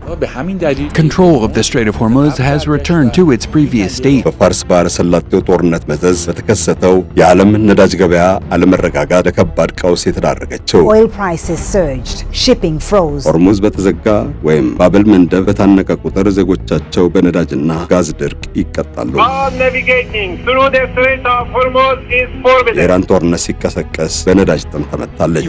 Control of the Strait of Hormuz has returned to its previous state. በፋርስ ባህረ ሰላጤው ጦርነት መዘዝ በተከሰተው የዓለም ነዳጅ ገበያ አለመረጋጋት ለከባድ ቀውስ የተዳረገችው Oil prices surged, shipping froze. ሆርሙዝ በተዘጋ ወይም ባብል መንደብ በታነቀ ቁጥር ዜጎቻቸው በነዳጅና ጋዝ ድርቅ ይቀጣሉ። የኢራን ጦርነት ሲቀሰቀስ በነዳጅ ጥም ተመታለች።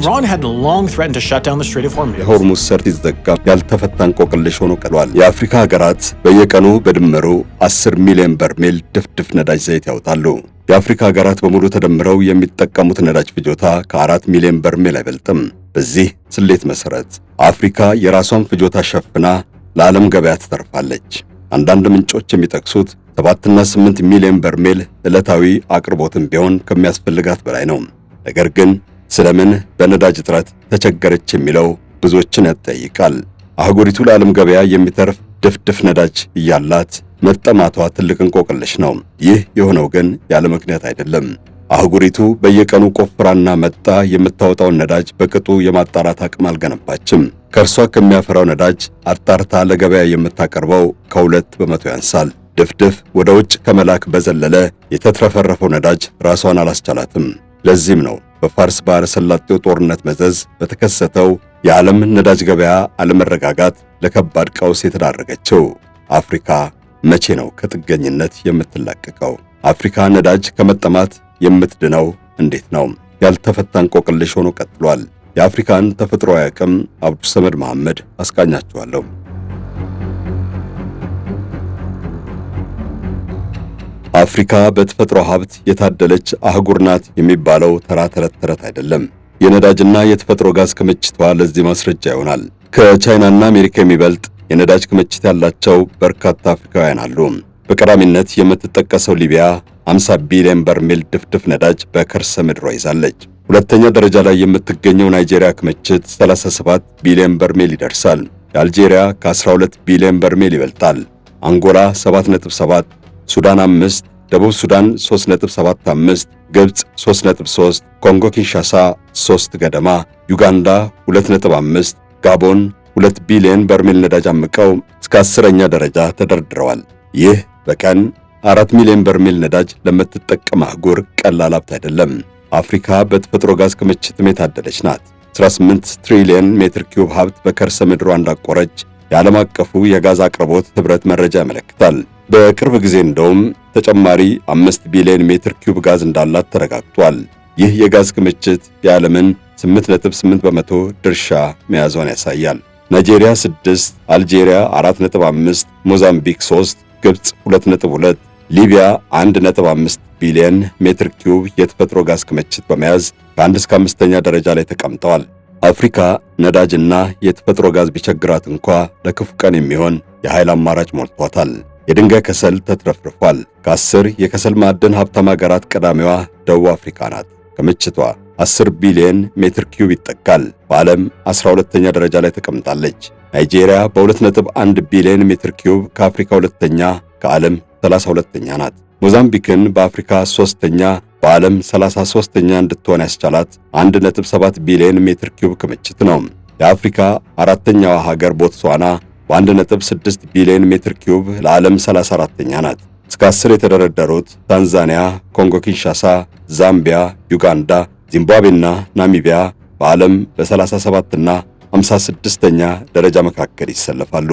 የሆርሙዝ ሰርጥ ሲዘጋ ያልተፈታ እንቆቅልሽ ሆኖ ቀጥሏል። የአፍሪካ ሀገራት በየቀኑ በድምሩ 10 ሚሊዮን በርሜል ድፍድፍ ነዳጅ ዘይት ያወጣሉ። የአፍሪካ ሀገራት በሙሉ ተደምረው የሚጠቀሙት ነዳጅ ፍጆታ ከ4 ሚሊዮን በርሜል አይበልጥም። በዚህ ስሌት መሰረት አፍሪካ የራሷን ፍጆታ ሸፍና ለዓለም ገበያ ትተርፋለች። አንዳንድ ምንጮች የሚጠቅሱት 7 እና 8 ሚሊዮን በርሜል ዕለታዊ አቅርቦትም ቢሆን ከሚያስፈልጋት በላይ ነው። ነገር ግን ስለምን በነዳጅ እጥረት ተቸገረች የሚለው ብዙዎችን ያጠይቃል። አህጉሪቱ ለዓለም ገበያ የሚተርፍ ድፍድፍ ነዳጅ እያላት መጠማቷ ትልቅ እንቆቅልሽ ነው። ይህ የሆነው ግን ያለ ምክንያት አይደለም። አህጉሪቱ በየቀኑ ቆፍራና መጣ የምታወጣውን ነዳጅ በቅጡ የማጣራት አቅም አልገነባችም። ከእርሷ ከሚያፈራው ነዳጅ አጣርታ ለገበያ የምታቀርበው ከ2 በመቶ ያንሳል። ድፍድፍ ወደ ውጭ ከመላክ በዘለለ የተትረፈረፈው ነዳጅ ራሷን አላስቻላትም። ለዚህም ነው በፋርስ ባህረ ሰላጤው ጦርነት መዘዝ በተከሰተው የዓለም ነዳጅ ገበያ አለመረጋጋት ለከባድ ቀውስ የተዳረገችው። አፍሪካ መቼ ነው ከጥገኝነት የምትላቀቀው? አፍሪካ ነዳጅ ከመጠማት የምትድነው እንዴት ነው? ያልተፈታ እንቆቅልሽ ሆኖ ቀጥሏል። የአፍሪካን ተፈጥሯዊ አቅም አብዱሰመድ መሐመድ አስቃኛችኋለሁ። አፍሪካ በተፈጥሮ ሀብት የታደለች አህጉር ናት የሚባለው ተራ ተረት አይደለም። የነዳጅና የተፈጥሮ ጋዝ ክምችቷ ለዚህ ማስረጃ ይሆናል። ከቻይናና አሜሪካ የሚበልጥ የነዳጅ ክምችት ያላቸው በርካታ አፍሪካውያን አሉ። በቀዳሚነት የምትጠቀሰው ሊቢያ 50 ቢሊዮን በርሜል ድፍድፍ ነዳጅ በከርሰ ምድሯ ይዛለች። ሁለተኛ ደረጃ ላይ የምትገኘው ናይጄሪያ ክምችት 37 ቢሊዮን በርሜል ይደርሳል። የአልጄሪያ ከ12 ቢሊዮን በርሜል ይበልጣል። አንጎላ 7.7፣ ሱዳን 5፣ ደቡብ ሱዳን 3.75፣ ግብጽ 3.3፣ ኮንጎ ኪንሻሳ 3 ገደማ፣ ዩጋንዳ 2.5፣ ጋቦን 2 ቢሊዮን በርሜል ነዳጅ አምቀው እስከ 10ኛ ደረጃ ተደርድረዋል። ይህ በቀን 4 ሚሊዮን በርሜል ነዳጅ ለምትጠቀም አህጉር ቀላል ሀብት አይደለም። አፍሪካ በተፈጥሮ ጋዝ ክምችትም የታደለች ናት። 18 ትሪሊዮን ሜትር ኪዩብ ሀብት በከርሰ ምድሯ እንዳቆረች የዓለም አቀፉ የጋዝ አቅርቦት ህብረት መረጃ ያመለክታል። በቅርብ ጊዜ እንደውም ተጨማሪ 5 ቢሊዮን ሜትር ኪዩብ ጋዝ እንዳላት ተረጋግጧል። ይህ የጋዝ ክምችት የዓለምን 8.8 በመቶ ድርሻ መያዟን ያሳያል። ናይጄሪያ 6፣ አልጄሪያ 4.5፣ ሞዛምቢክ 3፣ ግብጽ 2.2፣ ሊቢያ 1.5 ቢሊዮን ሜትር ኪዩብ የተፈጥሮ ጋዝ ክምችት በመያዝ ከ1 እስከ 5ኛ ደረጃ ላይ ተቀምጠዋል። አፍሪካ ነዳጅና የተፈጥሮ ጋዝ ቢቸግራት እንኳ ለክፉ ቀን የሚሆን የኃይል አማራጭ ሞልቷታል። የድንጋይ ከሰል ተትረፍርፏል። ከ10 የከሰል ማዕድን ሀብታም ሀገራት ቀዳሚዋ ደቡብ አፍሪካ ናት። ክምችቷ 10 ቢሊዮን ሜትር ኪዩብ ይጠጋል። በዓለም 12ኛ ደረጃ ላይ ተቀምጣለች። ናይጄሪያ በ2.1 ቢሊዮን ሜትር ኪዩብ ከአፍሪካ ሁለተኛ፣ ከዓለም 32ኛ ናት። ሞዛምቢክን በአፍሪካ 3ኛ፣ በዓለም 33ኛ እንድትሆን ያስቻላት 1.7 ቢሊዮን ሜትር ኪዩብ ክምችት ነው። የአፍሪካ አራተኛዋ ሀገር ቦትስዋና በ1.6 ቢሊዮን ሜትር ኪዩብ ለዓለም 34ኛ ናት። እስከ 10 የተደረደሩት ታንዛኒያ፣ ኮንጎ ኪንሻሳ፣ ዛምቢያ፣ ዩጋንዳ፣ ዚምባብዌና ናሚቢያ በዓለም በ37 እና 56ኛ ደረጃ መካከል ይሰለፋሉ።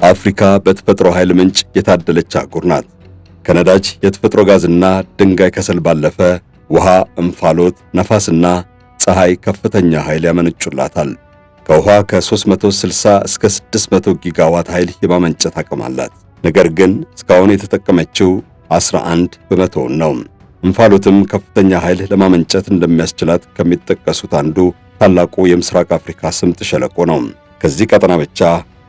አፍሪካ በተፈጥሮ ኃይል ምንጭ የታደለች አህጉር ናት። ከነዳጅ የተፈጥሮ ጋዝና ድንጋይ ከሰል ባለፈ ውሃ፣ እንፋሎት፣ ነፋስና ፀሐይ ከፍተኛ ኃይል ያመነጩላታል። ከውሃ ከ360 እስከ 600 ጊጋዋት ኃይል የማመንጨት አቅም አላት። ነገር ግን እስካሁን የተጠቀመችው 11 በመቶውን ነው። እንፋሎትም ከፍተኛ ኃይል ለማመንጨት እንደሚያስችላት ከሚጠቀሱት አንዱ ታላቁ የምስራቅ አፍሪካ ስምጥ ሸለቆ ነው። ከዚህ ቀጠና ብቻ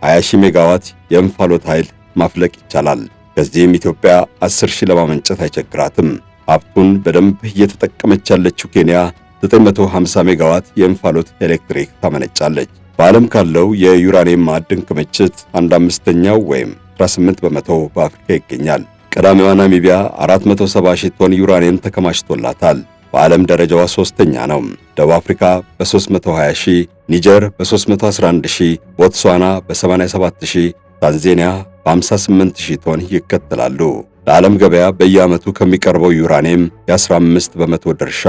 20,000 ሜጋዋት የእንፋሎት ኃይል ማፍለቅ ይቻላል። ከዚህም ኢትዮጵያ 10,000 ለማመንጨት አይቸግራትም። ሀብቱን በደንብ እየተጠቀመች ያለችው ኬንያ 950 ሜጋዋት የእንፋሎት ኤሌክትሪክ ታመነጫለች። በዓለም ካለው የዩራኒየም ማዕድን ክምችት 1/5ኛው ወይም 18 በመቶ በአፍሪካ ይገኛል። ቀዳሚዋ ናሚቢያ 470 ሺህ ቶን ዩራኒየም ተከማችቶላታል። በዓለም ደረጃዋ ሶስተኛ ነው። ደቡብ አፍሪካ በ320 ሺህ፣ ኒጀር በ311 ሺህ፣ ቦትስዋና በ87 ሺህ፣ ታንዛኒያ በ58 ሺህ ቶን ይከተላሉ። ለዓለም ገበያ በየዓመቱ ከሚቀርበው ዩራኒየም የ15 በመቶ ድርሻ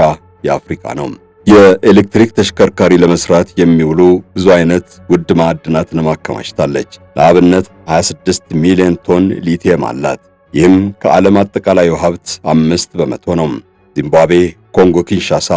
የአፍሪካ ነው። የኤሌክትሪክ ተሽከርካሪ ለመስራት የሚውሉ ብዙ አይነት ውድ ማዕድናትን ማከማችታለች። ለአብነት 26 ሚሊዮን ቶን ሊቲየም አላት። ይህም ከዓለም አጠቃላዩ ሀብት 5 በመቶ ነው። ዚምባብዌ፣ ኮንጎ ኪንሻሳ፣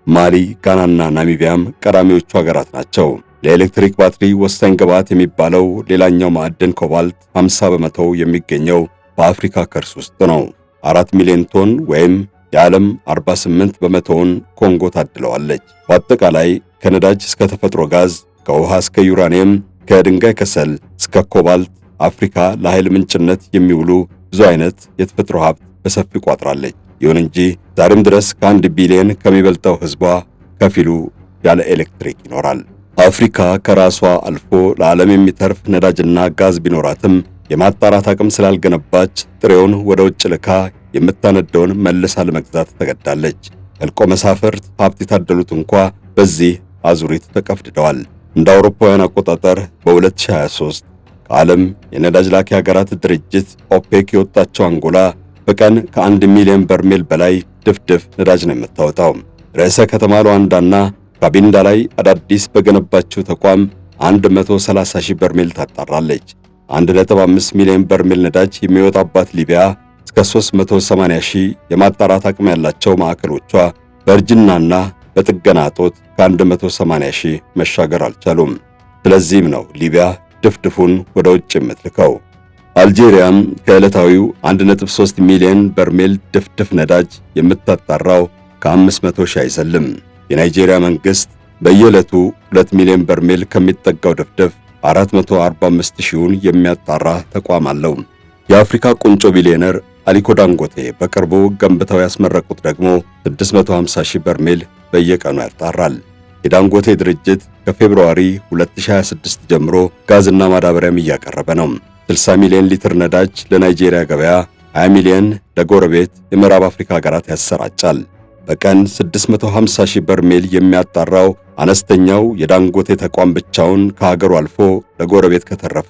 ማሊ፣ ጋናና ናሚቢያም ቀዳሚዎቹ ሀገራት ናቸው። ለኤሌክትሪክ ባትሪ ወሳኝ ግብዓት የሚባለው ሌላኛው ማዕድን ኮባልት 50 በመቶ የሚገኘው በአፍሪካ ከርስ ውስጥ ነው። 4 ሚሊዮን ቶን ወይም የዓለም 48 በመቶውን ኮንጎ ታድለዋለች። በአጠቃላይ ከነዳጅ እስከ ተፈጥሮ ጋዝ፣ ከውሃ እስከ ዩራኒየም፣ ከድንጋይ ከሰል እስከ ኮባልት አፍሪካ ለኃይል ምንጭነት የሚውሉ ብዙ አይነት የተፈጥሮ ሀብት በሰፊው ቋጥራለች። ይሁን እንጂ ዛሬም ድረስ ከ1 ቢሊዮን ከሚበልጠው ሕዝቧ ከፊሉ ያለ ኤሌክትሪክ ይኖራል። አፍሪካ ከራሷ አልፎ ለዓለም የሚተርፍ ነዳጅና ጋዝ ቢኖራትም የማጣራት አቅም ስላልገነባች ጥሬውን ወደ ውጭ ልካ የምታነደውን መልሳ ለመግዛት ተገዳለች። እልቆ መሳፍርት ሀብት የታደሉት እንኳ በዚህ አዙሪት ተቀፍድደዋል። እንደ አውሮፓውያን አቆጣጠር በ2023 ከዓለም የነዳጅ ላኪ ሀገራት ድርጅት ኦፔክ የወጣቸው አንጎላ በቀን ከ1 ሚሊዮን በርሜል በላይ ድፍድፍ ነዳጅ ነው የምታወጣው። ርዕሰ ከተማ ሉዋንዳና ካቢንዳ ላይ አዳዲስ በገነባችው ተቋም 130 ሺህ በርሜል ታጣራለች። 1.5 ሚሊዮን በርሜል ነዳጅ የሚወጣባት ሊቢያ እስከ 380 ሺህ የማጣራት አቅም ያላቸው ማዕከሎቿ በእርጅናና በጥገና እጦት ከ180 ሺህ መሻገር አልቻሉም። ስለዚህም ነው ሊቢያ ድፍድፉን ወደ ውጭ የምትልከው። አልጄሪያም ከዕለታዊው 1.3 ሚሊዮን በርሜል ድፍድፍ ነዳጅ የምታጣራው ከ500 ሺህ አይዘልም። የናይጄሪያ መንግሥት በየዕለቱ 2 ሚሊዮን በርሜል ከሚጠጋው ድፍድፍ 445 ሺውን የሚያጣራ ተቋም አለው። የአፍሪካ ቁንጮ ቢሊዮነር አሊኮ ዳንጎቴ በቅርቡ ገንብተው ያስመረቁት ደግሞ 650 ሺህ በርሜል በየቀኑ ያጣራል። የዳንጎቴ ድርጅት ከፌብሩዋሪ 2026 ጀምሮ ጋዝና ማዳበሪያም እያቀረበ ነው። 60 ሚሊዮን ሊትር ነዳጅ ለናይጄሪያ ገበያ፣ 20 ሚሊዮን ለጎረቤት የምዕራብ አፍሪካ ሀገራት ያሰራጫል። በቀን 650 ሺህ በርሜል የሚያጣራው አነስተኛው የዳንጎቴ ተቋም ብቻውን ከሀገሩ አልፎ ለጎረቤት ከተረፈ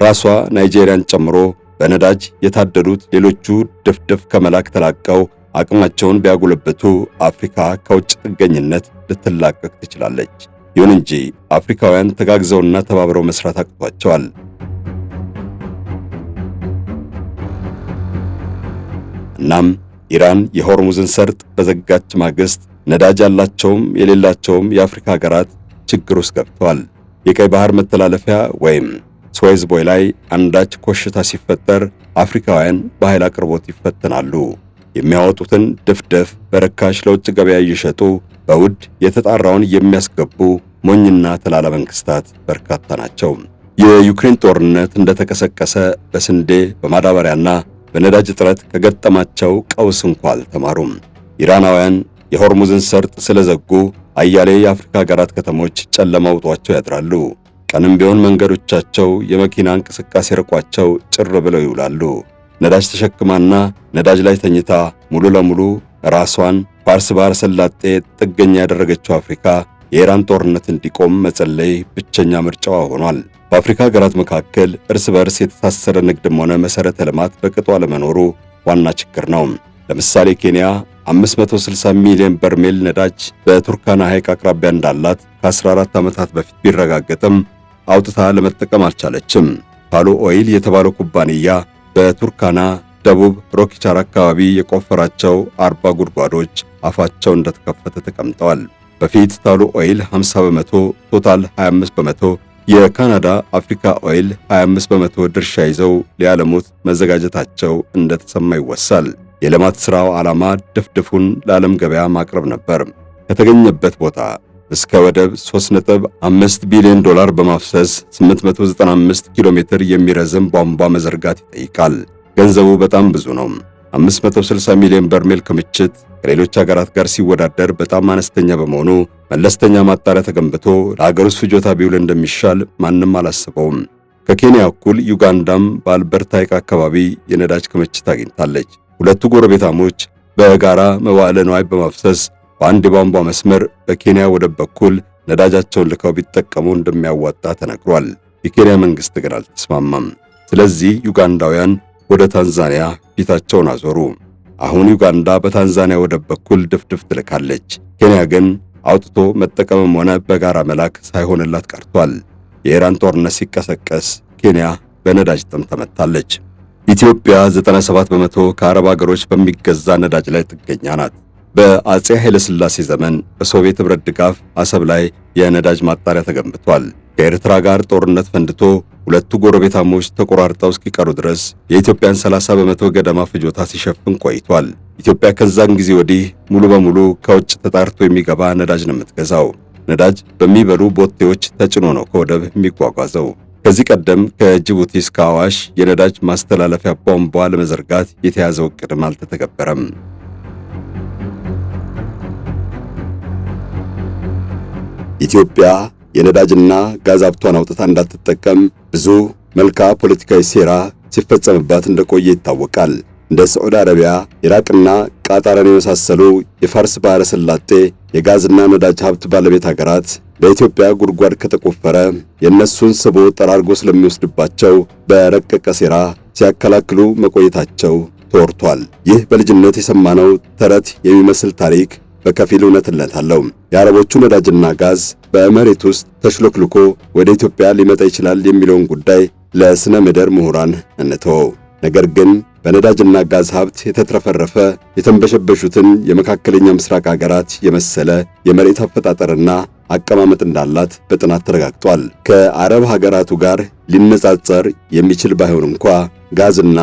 ራሷ ናይጄሪያን ጨምሮ በነዳጅ የታደሉት ሌሎቹ ድፍድፍ ከመላክ ተላቀው አቅማቸውን ቢያጎለብቱ አፍሪካ ከውጭ ጥገኝነት ልትላቀቅ ትችላለች። ይሁን እንጂ አፍሪካውያን ተጋግዘውና ተባብረው መስራት አቅቷቸዋል። እናም ኢራን የሆርሙዝን ሰርጥ በዘጋች ማግስት ነዳጅ ያላቸውም የሌላቸውም የአፍሪካ ሀገራት ችግር ውስጥ ገብተዋል። የቀይ ባህር መተላለፊያ ወይም ስዌዝ ቦይ ላይ አንዳች ኮሽታ ሲፈጠር አፍሪካውያን በኃይል አቅርቦት ይፈተናሉ። የሚያወጡትን ድፍድፍ በርካሽ ለውጭ ገበያ እየሸጡ በውድ የተጣራውን የሚያስገቡ ሞኝና ተላላ መንግስታት በርካታ ናቸው። የዩክሬን ጦርነት እንደተቀሰቀሰ በስንዴ በማዳበሪያና በነዳጅ እጥረት ከገጠማቸው ቀውስ እንኳ አልተማሩም። ኢራናውያን የሆርሙዝን ሰርጥ ስለዘጉ አያሌ የአፍሪካ ሀገራት ከተሞች ጨለማ ውጧቸው ያድራሉ። ቀንም ቢሆን መንገዶቻቸው የመኪና እንቅስቃሴ ርቋቸው ጭር ብለው ይውላሉ። ነዳጅ ተሸክማና ነዳጅ ላይ ተኝታ ሙሉ ለሙሉ ራሷን ፋርስ ባህረ ሰላጤ ጥገኛ ያደረገችው አፍሪካ የኢራን ጦርነት እንዲቆም መጸለይ ብቸኛ ምርጫዋ ሆኗል። በአፍሪካ ሀገራት መካከል እርስ በርስ የተሳሰረ ንግድም ሆነ መሰረተ ልማት በቅጡ አለመኖሩ ዋና ችግር ነው። ለምሳሌ ኬንያ 560 ሚሊዮን በርሜል ነዳጅ በቱርካና ሐይቅ አቅራቢያ እንዳላት ከ14 ዓመታት በፊት ቢረጋገጥም አውጥታ ለመጠቀም አልቻለችም። ፓሎ ኦይል የተባለው ኩባንያ በቱርካና ደቡብ ሮኪቻር አካባቢ የቆፈራቸው 40 ጉድጓዶች አፋቸው እንደተከፈተ ተቀምጠዋል። በፊት ታሎ ኦይል 50 በመቶ፣ ቶታል 25 በመቶ፣ የካናዳ አፍሪካ ኦይል 25 በመቶ ድርሻ ይዘው ሊያለሙት መዘጋጀታቸው እንደተሰማ ይወሳል። የልማት ሥራው ዓላማ ድፍድፉን ለዓለም ገበያ ማቅረብ ነበር። ከተገኘበት ቦታ እስከ ወደብ 3.5 ቢሊዮን ዶላር በማፍሰስ 895 ኪሎ ሜትር የሚረዝም ቧንቧ መዘርጋት ይጠይቃል። ገንዘቡ በጣም ብዙ ነው። 560 ሚሊዮን በርሜል ክምችት ከሌሎች ሀገራት ጋር ሲወዳደር በጣም አነስተኛ በመሆኑ መለስተኛ ማጣሪያ ተገንብቶ ለሀገር ውስጥ ፍጆታ ቢውል እንደሚሻል ማንም አላስበውም። ከኬንያ እኩል ዩጋንዳም በአልበርታ ሐይቅ አካባቢ የነዳጅ ክምችት አግኝታለች። ሁለቱ ጎረቤታሞች በጋራ መዋዕለ ንዋይ በማፍሰስ በአንድ የቧንቧ መስመር በኬንያ ወደብ በኩል ነዳጃቸውን ልከው ቢጠቀሙ እንደሚያዋጣ ተነግሯል። የኬንያ መንግስት ግን አልተስማማም። ስለዚህ ዩጋንዳውያን ወደ ታንዛኒያ ፊታቸውን አዞሩ። አሁን ዩጋንዳ በታንዛኒያ ወደብ በኩል ድፍድፍ ትልካለች። ኬንያ ግን አውጥቶ መጠቀምም ሆነ በጋራ መላክ ሳይሆንላት ቀርቷል። የኢራን ጦርነት ሲቀሰቀስ ኬንያ በነዳጅ ጥም ተመታለች። ኢትዮጵያ 97 በመቶ ከአረብ ሀገሮች በሚገዛ ነዳጅ ላይ ጥገኛ ናት። በአጼ ኃይለ ሥላሴ ዘመን በሶቪየት ኅብረት ድጋፍ አሰብ ላይ የነዳጅ ማጣሪያ ተገንብቷል። ከኤርትራ ጋር ጦርነት ፈንድቶ ሁለቱ ጎረቤታሞች ተቆራርጠው እስኪቀሩ ድረስ የኢትዮጵያን 30 በመቶ ገደማ ፍጆታ ሲሸፍን ቆይቷል። ኢትዮጵያ ከዛን ጊዜ ወዲህ ሙሉ በሙሉ ከውጭ ተጣርቶ የሚገባ ነዳጅ ነው የምትገዛው። ነዳጅ በሚበሉ ቦቴዎች ተጭኖ ነው ከወደብ የሚጓጓዘው። ከዚህ ቀደም ከጅቡቲ እስከ አዋሽ የነዳጅ ማስተላለፊያ ቧንቧ ለመዘርጋት የተያዘው ዕቅድም አልተተገበረም። ኢትዮጵያ የነዳጅና ጋዝ ሀብቷን አውጥታ እንዳትጠቀም ብዙ መልክዓ ፖለቲካዊ ሴራ ሲፈጸምባት እንደቆየ ይታወቃል። እንደ ሳዑዲ አረቢያ፣ ኢራቅና ቃጣርን የመሳሰሉ የፋርስ ባህረ ሰላጤ የጋዝና ነዳጅ ሀብት ባለቤት ሀገራት በኢትዮጵያ ጉድጓድ ከተቆፈረ የእነሱን ስቦ ጠራርጎ ስለሚወስድባቸው በረቀቀ ሴራ ሲያከላክሉ መቆየታቸው ተወርቷል። ይህ በልጅነት የሰማነው ተረት የሚመስል ታሪክ በከፊል እውነትነት አለው። የአረቦቹ ነዳጅና ጋዝ በመሬት ውስጥ ተሽሎክልኮ ወደ ኢትዮጵያ ሊመጣ ይችላል የሚለውን ጉዳይ ለስነ ምድር ምሁራን እንተወው። ነገር ግን በነዳጅና ጋዝ ሀብት የተትረፈረፈ የተንበሸበሹትን የመካከለኛ ምስራቅ ሀገራት የመሰለ የመሬት አፈጣጠርና አቀማመጥ እንዳላት በጥናት ተረጋግጧል። ከአረብ ሀገራቱ ጋር ሊነጻጸር የሚችል ባይሆን እንኳ ጋዝና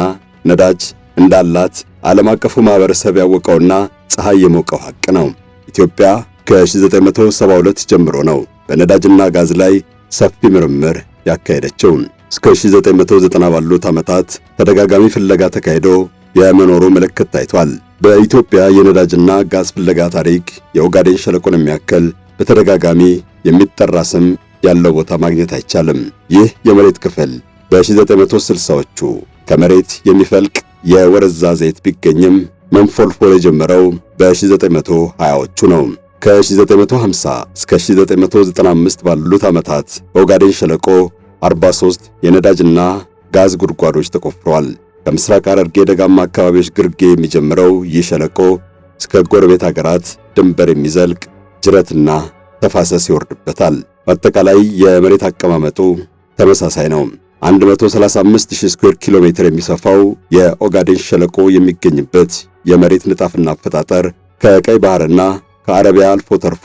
ነዳጅ እንዳላት ዓለም አቀፉ ማህበረሰብ ያወቀውና ፀሐይ የሞቀው ሐቅ ነው። ኢትዮጵያ ከ1972 ጀምሮ ነው በነዳጅና ጋዝ ላይ ሰፊ ምርምር ያካሄደችው። እስከ 1990 ባሉት ዓመታት ተደጋጋሚ ፍለጋ ተካሂዶ የመኖሩ ምልክት ታይቷል። በኢትዮጵያ የነዳጅና ጋዝ ፍለጋ ታሪክ የኦጋዴን ሸለቆን የሚያክል በተደጋጋሚ የሚጠራ ስም ያለው ቦታ ማግኘት አይቻልም። ይህ የመሬት ክፍል በ1960ዎቹ ከመሬት የሚፈልቅ የወረዛ ዘይት ቢገኝም መንፎልፎል የጀመረው በ1920ዎቹ ነው። ከ1950 እስከ 1995 ባሉት ዓመታት በኦጋዴን ሸለቆ 43 የነዳጅና ጋዝ ጉድጓዶች ተቆፍረዋል። ከምስራቅ ሐረርጌ ደጋማ አካባቢዎች ግርጌ የሚጀምረው ይህ ሸለቆ እስከ ጎረቤት ሀገራት ድንበር የሚዘልቅ ጅረትና ተፋሰስ ይወርድበታል። በአጠቃላይ የመሬት አቀማመጡ ተመሳሳይ ነው። 135000 ስኩዌር ኪሎ ሜትር የሚሰፋው የኦጋዴን ሸለቆ የሚገኝበት የመሬት ንጣፍና አፈጣጠር ከቀይ ባህርና ከአረቢያ አልፎ ተርፎ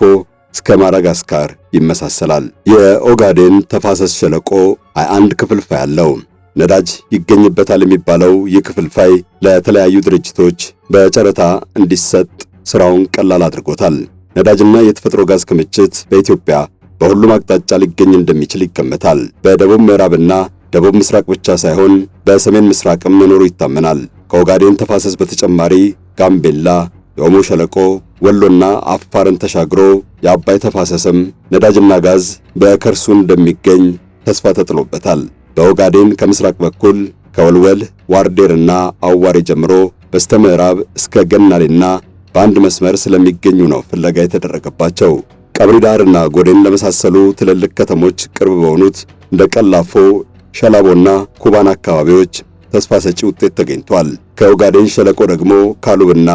እስከ ማዳጋስካር ይመሳሰላል። የኦጋዴን ተፋሰስ ሸለቆ 21 ክፍልፋይ አለው። ነዳጅ ይገኝበታል የሚባለው ይህ ክፍልፋይ ለተለያዩ ድርጅቶች በጨረታ እንዲሰጥ ስራውን ቀላል አድርጎታል። ነዳጅና የተፈጥሮ ጋዝ ክምችት በኢትዮጵያ በሁሉም አቅጣጫ ሊገኝ እንደሚችል ይገመታል። በደቡብ ምዕራብና ደቡብ ምስራቅ ብቻ ሳይሆን በሰሜን ምስራቅም መኖሩ ይታመናል። ከኦጋዴን ተፋሰስ በተጨማሪ ጋምቤላ፣ የኦሞ ሸለቆ፣ ወሎና አፋርን ተሻግሮ የአባይ ተፋሰስም ነዳጅና ጋዝ በከርሱ እንደሚገኝ ተስፋ ተጥሎበታል። በኦጋዴን ከምስራቅ በኩል ከወልወል ዋርዴርና አዋሬ ጀምሮ በስተምዕራብ እስከ ገናሌና በአንድ መስመር ስለሚገኙ ነው ፍለጋ የተደረገባቸው። ቀብሪ ዳርና ጎዴን ለመሳሰሉ ትልልቅ ከተሞች ቅርብ በሆኑት እንደ ቀላፎ፣ ሸላቦና ኩባን አካባቢዎች ተስፋ ሰጪ ውጤት ተገኝቷል። ከኦጋዴን ሸለቆ ደግሞ ካሉብና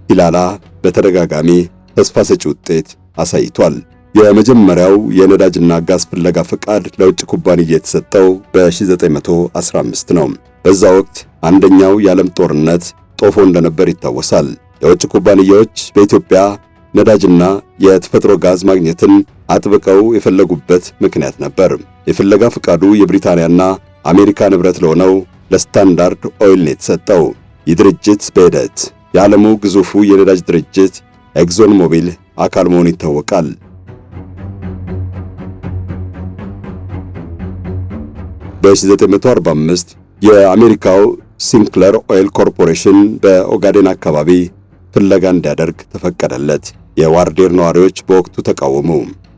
ሂላላ በተደጋጋሚ ተስፋ ሰጪ ውጤት አሳይቷል። የመጀመሪያው የነዳጅና ጋዝ ፍለጋ ፈቃድ ለውጭ ኩባንያ የተሰጠው በ1915 ነው። በዛ ወቅት አንደኛው የዓለም ጦርነት ጦፎ እንደነበር ይታወሳል። የውጭ ኩባንያዎች በኢትዮጵያ ነዳጅና የተፈጥሮ ጋዝ ማግኘትን አጥብቀው የፈለጉበት ምክንያት ነበር። የፍለጋ ፈቃዱ የብሪታንያና አሜሪካ ንብረት ለሆነው ለስታንዳርድ ኦይል ነው የተሰጠው። ይህ ድርጅት በሂደት የዓለሙ ግዙፉ የነዳጅ ድርጅት ኤግዞን ሞቢል አካል መሆኑ ይታወቃል። በ1945 የአሜሪካው ሲንክለር ኦይል ኮርፖሬሽን በኦጋዴን አካባቢ ፍለጋ እንዲያደርግ ተፈቀደለት። የዋርዴር ነዋሪዎች በወቅቱ ተቃወሙ።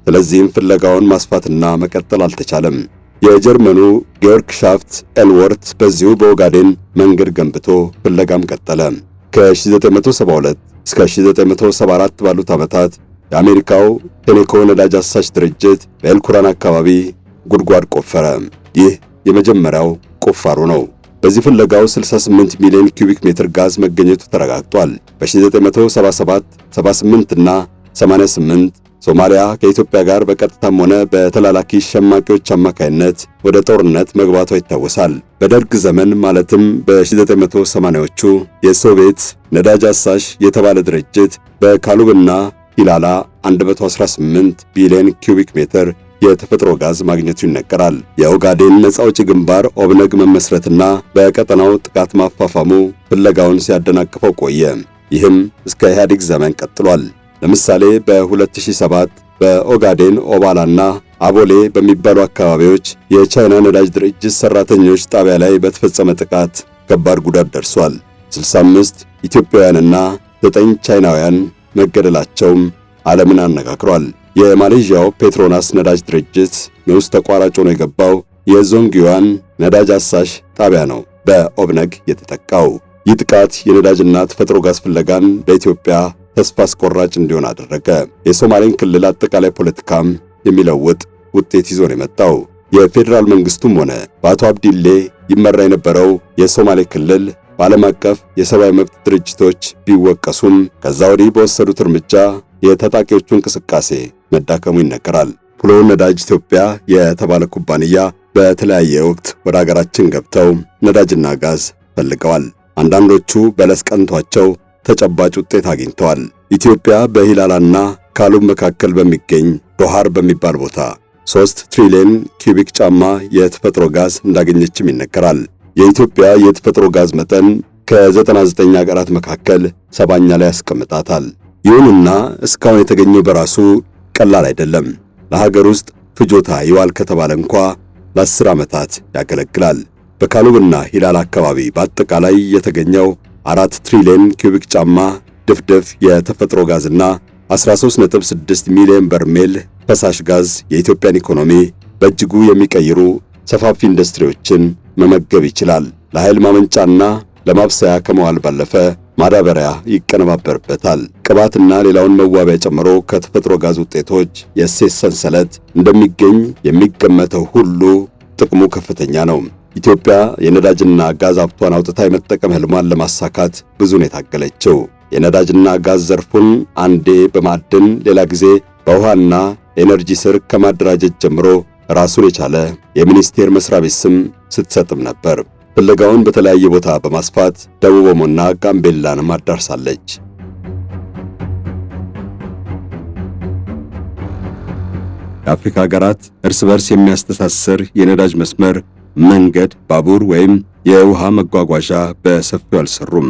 ስለዚህም ፍለጋውን ማስፋትና መቀጠል አልተቻለም። የጀርመኑ ጊዮርግ ሻፍት ኤልወርት በዚሁ በኦጋዴን መንገድ ገንብቶ ፍለጋም ቀጠለ። ከ1972 እስከ 1974 ባሉት ዓመታት የአሜሪካው ቴኔኮ ነዳጅ አሳሽ ድርጅት በኤልኩራን አካባቢ ጉድጓድ ቆፈረ። ይህ የመጀመሪያው ቁፋሮ ነው። በዚህ ፍለጋው 68 ሚሊዮን ኪዩቢክ ሜትር ጋዝ መገኘቱ ተረጋግጧል። በ1977፣ 78 እና 88 ሶማሊያ ከኢትዮጵያ ጋር በቀጥታም ሆነ በተላላኪ ሸማቂዎች አማካይነት ወደ ጦርነት መግባቷ ይታወሳል። በደርግ ዘመን ማለትም በ1980ዎቹ የሶቪየት ነዳጅ አሳሽ የተባለ ድርጅት በካሉብና ሂላላ 118 ቢሊዮን ኪዩቢክ ሜትር የተፈጥሮ ጋዝ ማግኘቱ ይነገራል። የኦጋዴን ነጻ አውጪ ግንባር ኦብነግ መመስረትና በቀጠናው ጥቃት ማፋፋሙ ፍለጋውን ሲያደናቅፈው ቆየ። ይህም እስከ ኢህአዴግ ዘመን ቀጥሏል። ለምሳሌ በ2007 በኦጋዴን ኦባላና አቦሌ በሚባሉ አካባቢዎች የቻይና ነዳጅ ድርጅት ሰራተኞች ጣቢያ ላይ በተፈጸመ ጥቃት ከባድ ጉዳት ደርሷል። 65 ኢትዮጵያውያንና 9 ቻይናውያን መገደላቸውም ዓለምን አነጋግሯል። የማሌዥያው ፔትሮናስ ነዳጅ ድርጅት ንዑስ ተቋራጭ ሆኖ የገባው የዞንግዩዋን ነዳጅ አሳሽ ጣቢያ ነው በኦብነግ የተጠቃው። ይህ ጥቃት የነዳጅና ተፈጥሮ ጋዝ ፍለጋን በኢትዮጵያ ተስፋ አስቆራጭ እንዲሆን አደረገ። የሶማሌን ክልል አጠቃላይ ፖለቲካም የሚለውጥ ውጤት ይዞ ነው የመጣው። የፌዴራል መንግስቱም ሆነ በአቶ አብዲሌ ይመራ የነበረው የሶማሌ ክልል በዓለም አቀፍ የሰብአዊ መብት ድርጅቶች ቢወቀሱም ከዛ ወዲህ በወሰዱት እርምጃ የታጣቂዎቹ እንቅስቃሴ መዳከሙ ይነገራል። ፕሎ ነዳጅ ኢትዮጵያ የተባለ ኩባንያ በተለያየ ወቅት ወደ አገራችን ገብተው ነዳጅና ጋዝ ፈልገዋል። አንዳንዶቹ በለስ ቀንቷቸው ተጨባጭ ውጤት አግኝተዋል። ኢትዮጵያ በሂላላና ካሉብ መካከል በሚገኝ ዶሃር በሚባል ቦታ 3 ትሪሊዮን ኪዩቢክ ጫማ የተፈጥሮ ጋዝ እንዳገኘችም ይነገራል። የኢትዮጵያ የተፈጥሮ ጋዝ መጠን ከ99 ሀገራት መካከል 70ኛ ላይ ያስቀምጣታል። ይሁንና እስካሁን የተገኘው በራሱ ቀላል አይደለም። ለሀገር ውስጥ ፍጆታ ይዋል ከተባለ እንኳ ለ10 ዓመታት ያገለግላል። በካሉብና ሂላላ አካባቢ በአጠቃላይ የተገኘው 4 ትሪሊዮን ኪዩቢክ ጫማ ድፍድፍ የተፈጥሮ ጋዝና 13.6 ሚሊዮን በርሜል ፈሳሽ ጋዝ የኢትዮጵያን ኢኮኖሚ በእጅጉ የሚቀይሩ ሰፋፊ ኢንዱስትሪዎችን መመገብ ይችላል። ለኃይል ማመንጫና ለማብሰያ ከመዋል ባለፈ ማዳበሪያ ይቀነባበርበታል። ቅባትና ሌላውን መዋቢያ ጨምሮ ከተፈጥሮ ጋዝ ውጤቶች የእሴት ሰንሰለት እንደሚገኝ የሚገመተው ሁሉ ጥቅሙ ከፍተኛ ነው። ኢትዮጵያ የነዳጅና ጋዝ ሀብቷን አውጥታ የመጠቀም ህልሟን ለማሳካት ብዙ ነው የታገለችው። የነዳጅና ጋዝ ዘርፉን አንዴ በማዕድን ሌላ ጊዜ በውሃና ኤነርጂ ስር ከማደራጀት ጀምሮ ራሱን የቻለ የሚኒስቴር መስሪያ ቤት ስም ስትሰጥም ነበር። ፍለጋውን በተለያየ ቦታ በማስፋት ደቡብ ኦሞና ጋምቤላንም አዳርሳለች። የአፍሪካ ሀገራት እርስ በርስ የሚያስተሳስር የነዳጅ መስመር፣ መንገድ፣ ባቡር ወይም የውሃ መጓጓዣ በሰፊው አልሰሩም።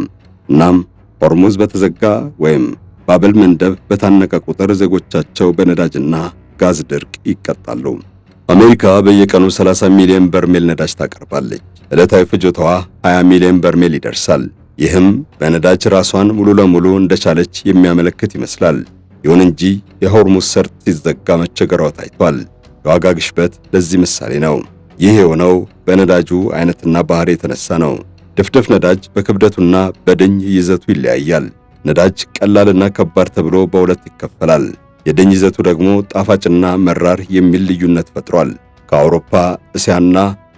እናም ሆርሙዝ በተዘጋ ወይም ባብል መንደብ በታነቀ ቁጥር ዜጎቻቸው በነዳጅና ጋዝ ድርቅ ይቀጣሉ። አሜሪካ በየቀኑ 30 ሚሊዮን በርሜል ነዳጅ ታቀርባለች። ዕለታዊ ፍጆታዋ 20 ሚሊዮን በርሜል ይደርሳል። ይህም በነዳጅ ራሷን ሙሉ ለሙሉ እንደቻለች የሚያመለክት ይመስላል። ይሁን እንጂ የሆርሙዝ ሰርጥ ሲዘጋ መቸገሯ ታይቷል። የዋጋ ግሽበት ለዚህ ምሳሌ ነው። ይህ የሆነው በነዳጁ አይነትና ባህሪ የተነሳ ነው። ድፍድፍ ነዳጅ በክብደቱና በድኝ ይዘቱ ይለያያል። ነዳጅ ቀላልና ከባድ ተብሎ በሁለት ይከፈላል። የድኝ ይዘቱ ደግሞ ጣፋጭና መራር የሚል ልዩነት ፈጥሯል። ከአውሮፓ፣ እስያና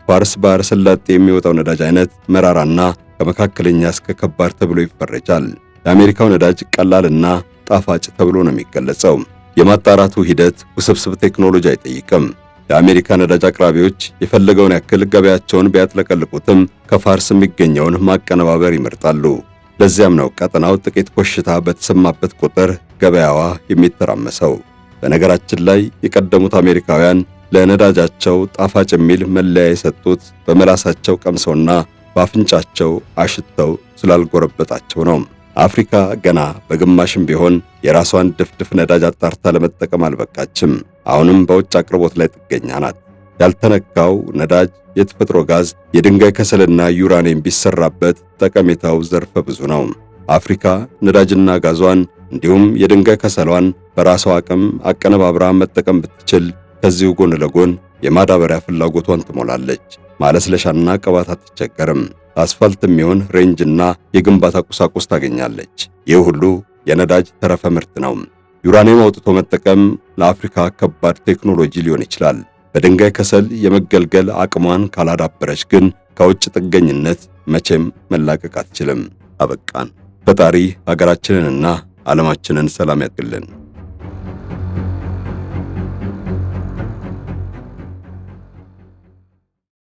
ፋርስ ባህረ ሰላጤ የሚወጣው ነዳጅ አይነት መራራና ከመካከለኛ እስከ ከባድ ተብሎ ይፈረጃል። የአሜሪካው ነዳጅ ቀላልና ጣፋጭ ተብሎ ነው የሚገለጸው። የማጣራቱ ሂደት ውስብስብ ቴክኖሎጂ አይጠይቅም። የአሜሪካ ነዳጅ አቅራቢዎች የፈለገውን ያክል ገበያቸውን ቢያጥለቀልቁትም ከፋርስ የሚገኘውን ማቀነባበር ይመርጣሉ። ለዚያም ነው ቀጠናው ጥቂት ኮሽታ በተሰማበት ቁጥር ገበያዋ የሚተራመሰው። በነገራችን ላይ የቀደሙት አሜሪካውያን ለነዳጃቸው ጣፋጭ የሚል መለያ የሰጡት በመላሳቸው ቀምሰውና በአፍንጫቸው አሽተው ስላልጎረበጣቸው ነው። አፍሪካ ገና በግማሽም ቢሆን የራሷን ድፍድፍ ነዳጅ አጣርታ ለመጠቀም አልበቃችም። አሁንም በውጭ አቅርቦት ላይ ጥገኛ ናት። ያልተነካው ነዳጅ፣ የተፈጥሮ ጋዝ፣ የድንጋይ ከሰልና ዩራኒየም ቢሰራበት ጠቀሜታው ዘርፈ ብዙ ነው። አፍሪካ ነዳጅና ጋዟን እንዲሁም የድንጋይ ከሰሏን በራሷ አቅም አቀነባብራ መጠቀም ብትችል ከዚሁ ጎን ለጎን የማዳበሪያ ፍላጎቷን ትሞላለች። ማለስለሻና ቅባት አትቸገርም። አስፋልት የሚሆን ሬንጅና የግንባታ ቁሳቁስ ታገኛለች። ይህ ሁሉ የነዳጅ ተረፈ ምርት ነው። ዩራኒየም አውጥቶ መጠቀም ለአፍሪካ ከባድ ቴክኖሎጂ ሊሆን ይችላል። በድንጋይ ከሰል የመገልገል አቅሟን ካላዳበረች ግን ከውጭ ጥገኝነት መቼም መላቀቅ አትችልም። አበቃን። ፈጣሪ ሀገራችንንና ዓለማችንን ሰላም ያድርግልን።